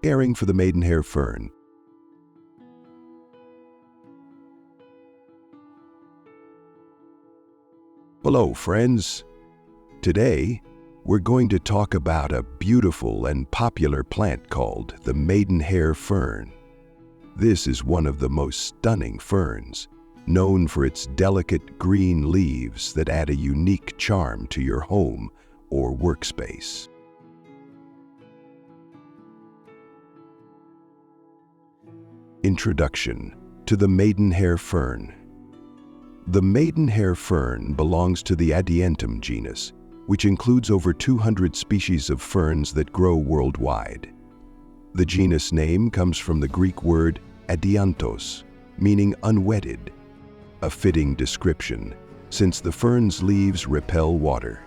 Caring for the Maidenhair Fern. Hello, friends. Today, we're going to talk about a beautiful and popular plant called the Maidenhair Fern. This is one of the most stunning ferns, known for its delicate green leaves that add a unique charm to your home or workspace. Introduction to the Maidenhair Fern. The Maidenhair Fern belongs to the Adiantum genus, which includes over 200 species of ferns that grow worldwide. The genus name comes from the Greek word adiantos, meaning unwedded, a fitting description since the fern's leaves repel water.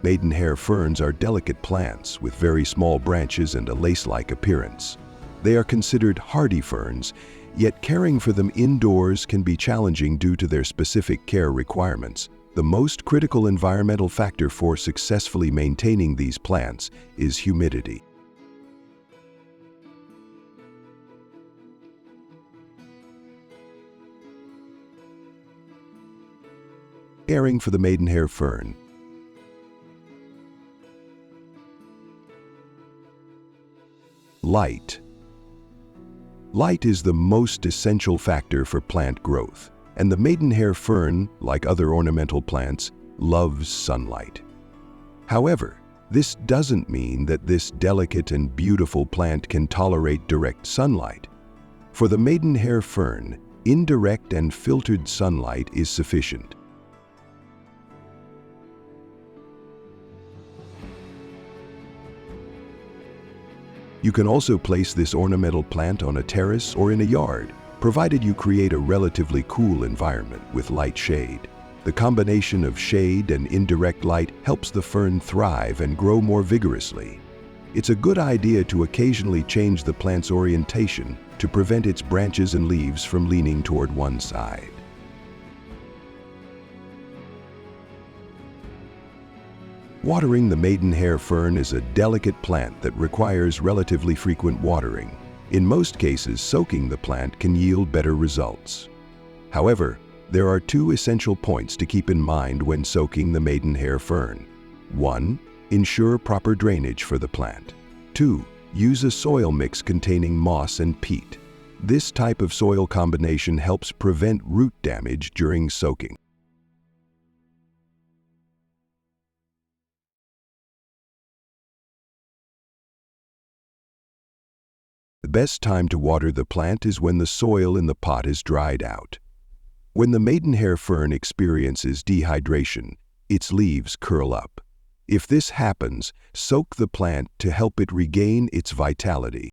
Maidenhair ferns are delicate plants with very small branches and a lace-like appearance. They are considered hardy ferns, yet caring for them indoors can be challenging due to their specific care requirements. The most critical environmental factor for successfully maintaining these plants is humidity. Caring for the Maidenhair Fern. Light. Light is the most essential factor for plant growth, and the Maidenhair Fern, like other ornamental plants, loves sunlight. However, this doesn't mean that this delicate and beautiful plant can tolerate direct sunlight. For the Maidenhair Fern, indirect and filtered sunlight is sufficient. You can also place this ornamental plant on a terrace or in a yard, provided you create a relatively cool environment with light shade. The combination of shade and indirect light helps the fern thrive and grow more vigorously. It's a good idea to occasionally change the plant's orientation to prevent its branches and leaves from leaning toward one side. Watering the Maidenhair Fern is a delicate plant that requires relatively frequent watering. In most cases, soaking the plant can yield better results. However, there are two essential points to keep in mind when soaking the Maidenhair Fern. 1. Ensure proper drainage for the plant. 2. Use a soil mix containing moss and peat. This type of soil combination helps prevent root damage during soaking. The best time to water the plant is when the soil in the pot is dried out. When the Maidenhair Fern experiences dehydration, its leaves curl up. If this happens, soak the plant to help it regain its vitality.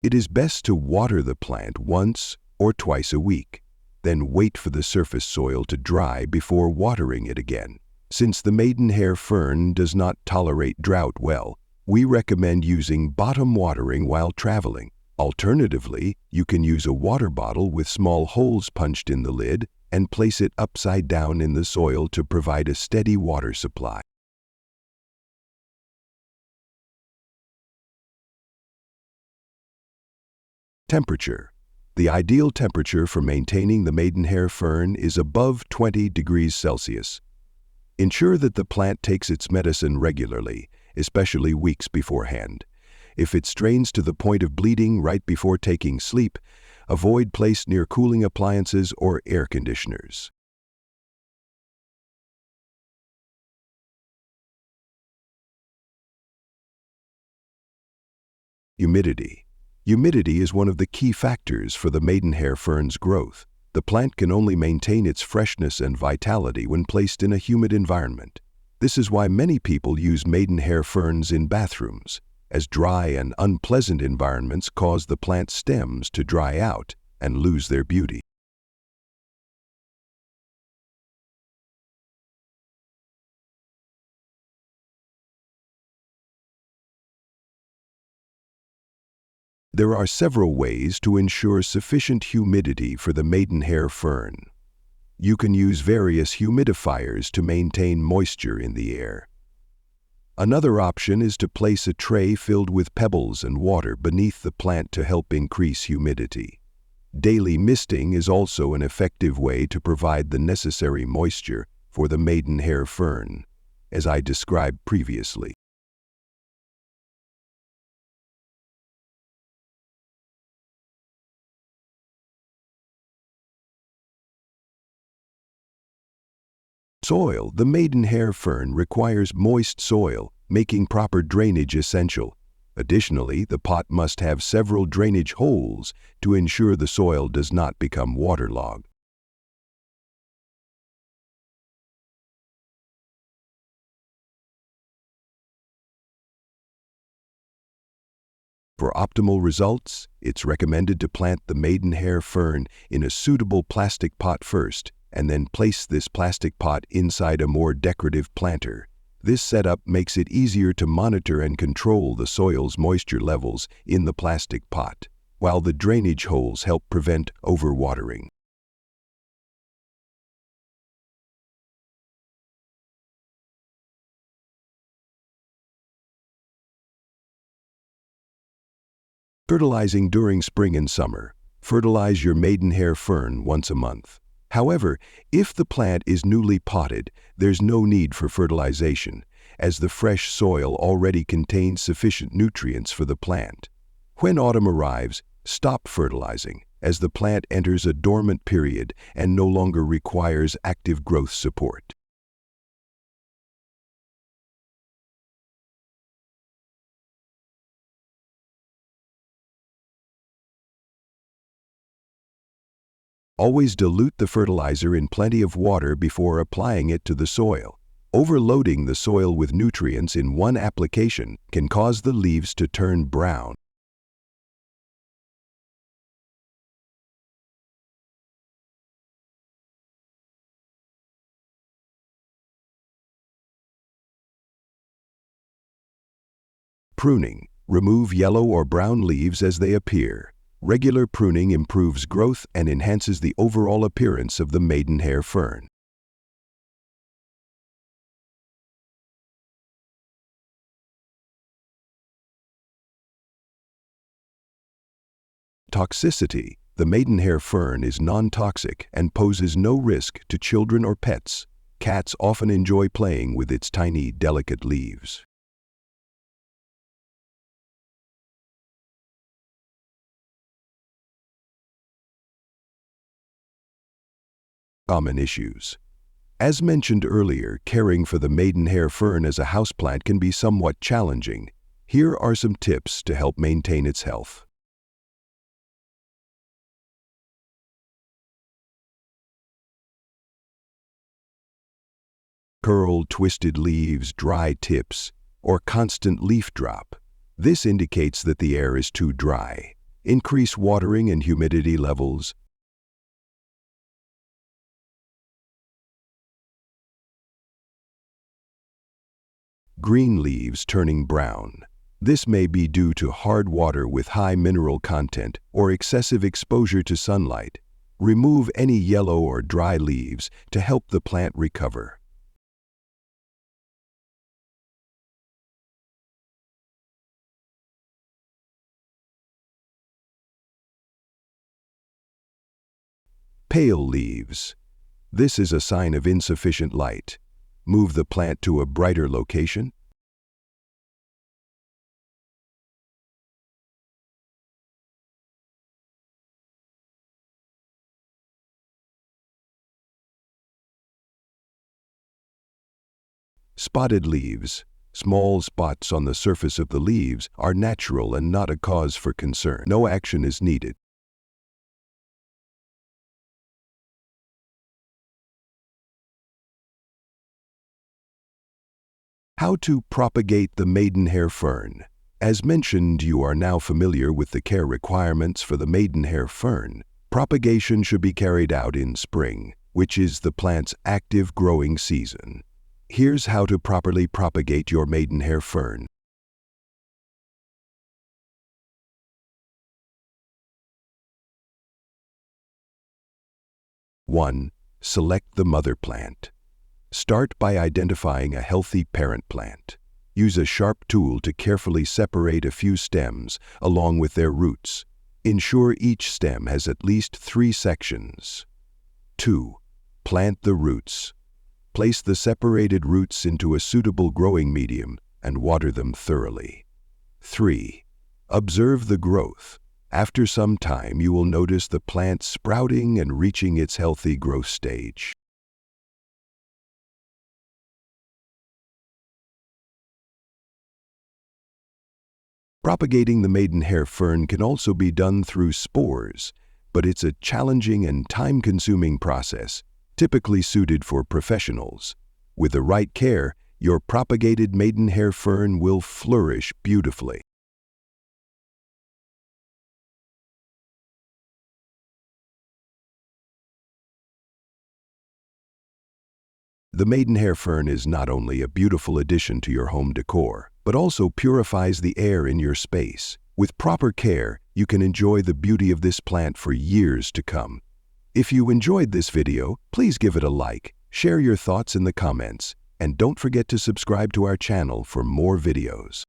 It is best to water the plant once or twice a week. Then wait for the surface soil to dry before watering it again. Since the Maidenhair Fern does not tolerate drought well, we recommend using bottom watering while traveling. Alternatively, you can use a water bottle with small holes punched in the lid and place it upside down in the soil to provide a steady water supply. Temperature. The ideal temperature for maintaining the Maidenhair Fern is above 20 degrees Celsius. Ensure that the plant takes its medicine regularly, especially weeks beforehand. If it strains to the point of bleeding right before taking sleep, avoid place near cooling appliances or air conditioners. Humidity. Humidity is one of the key factors for the Maidenhair Fern's growth. The plant can only maintain its freshness and vitality when placed in a humid environment. This is why many people use Maidenhair Ferns in bathrooms, as dry and unpleasant environments cause the plant stems to dry out and lose their beauty. There are several ways to ensure sufficient humidity for the maidenhair fern. You can use various humidifiers to maintain moisture in the air. Another option is to place a tray filled with pebbles and water beneath the plant to help increase humidity. Daily misting is also an effective way to provide the necessary moisture for the maidenhair fern, as I described previously. Soil. The maidenhair fern requires moist soil, making proper drainage essential. Additionally, the pot must have several drainage holes to ensure the soil does not become waterlogged. For optimal results, it's recommended to plant the maidenhair fern in a suitable plastic pot first, and then place this plastic pot inside a more decorative planter. This setup makes it easier to monitor and control the soil's moisture levels in the plastic pot, while the drainage holes help prevent overwatering. Fertilizing during spring and summer. Fertilize your maidenhair fern once a month. However, if the plant is newly potted, there's no need for fertilization, as the fresh soil already contains sufficient nutrients for the plant. When autumn arrives, stop fertilizing, as the plant enters a dormant period and no longer requires active growth support. Always dilute the fertilizer in plenty of water before applying it to the soil. Overloading the soil with nutrients in one application can cause the leaves to turn brown. Pruning. Remove yellow or brown leaves as they appear. Regular pruning improves growth and enhances the overall appearance of the maidenhair fern. Toxicity. The maidenhair fern is non-toxic and poses no risk to children or pets. Cats often enjoy playing with its tiny, delicate leaves. Common issues. As mentioned earlier, caring for the maidenhair fern as a houseplant can be somewhat challenging. Here are some tips to help maintain its health. Curled, twisted leaves, dry tips, or constant leaf drop. This indicates that the air is too dry. Increase watering and humidity levels. Green leaves turning brown. This may be due to hard water with high mineral content or excessive exposure to sunlight. Remove any yellow or dry leaves to help the plant recover. Pale leaves. This is a sign of insufficient light. Move the plant to a brighter location. Spotted leaves. Small spots on the surface of the leaves are natural and not a cause for concern. No action is needed. How to propagate the maidenhair fern. As mentioned, you are now familiar with the care requirements for the maidenhair fern. Propagation should be carried out in spring, which is the plant's active growing season. Here's how to properly propagate your maidenhair fern. 1. Select the mother plant. Start by identifying a healthy parent plant. Use a sharp tool to carefully separate a few stems along with their roots. Ensure each stem has at least 3 sections. 2. Plant the roots. Place the separated roots into a suitable growing medium and water them thoroughly. 3. Observe the growth. After some time, you will notice the plant sprouting and reaching its healthy growth stage. Propagating the maidenhair fern can also be done through spores, but it's a challenging and time-consuming process, typically suited for professionals. With the right care, your propagated maidenhair fern will flourish beautifully. The maidenhair fern is not only a beautiful addition to your home decor, but also purifies the air in your space. With proper care, you can enjoy the beauty of this plant for years to come. If you enjoyed this video, please give it a like, share your thoughts in the comments, and don't forget to subscribe to our channel for more videos.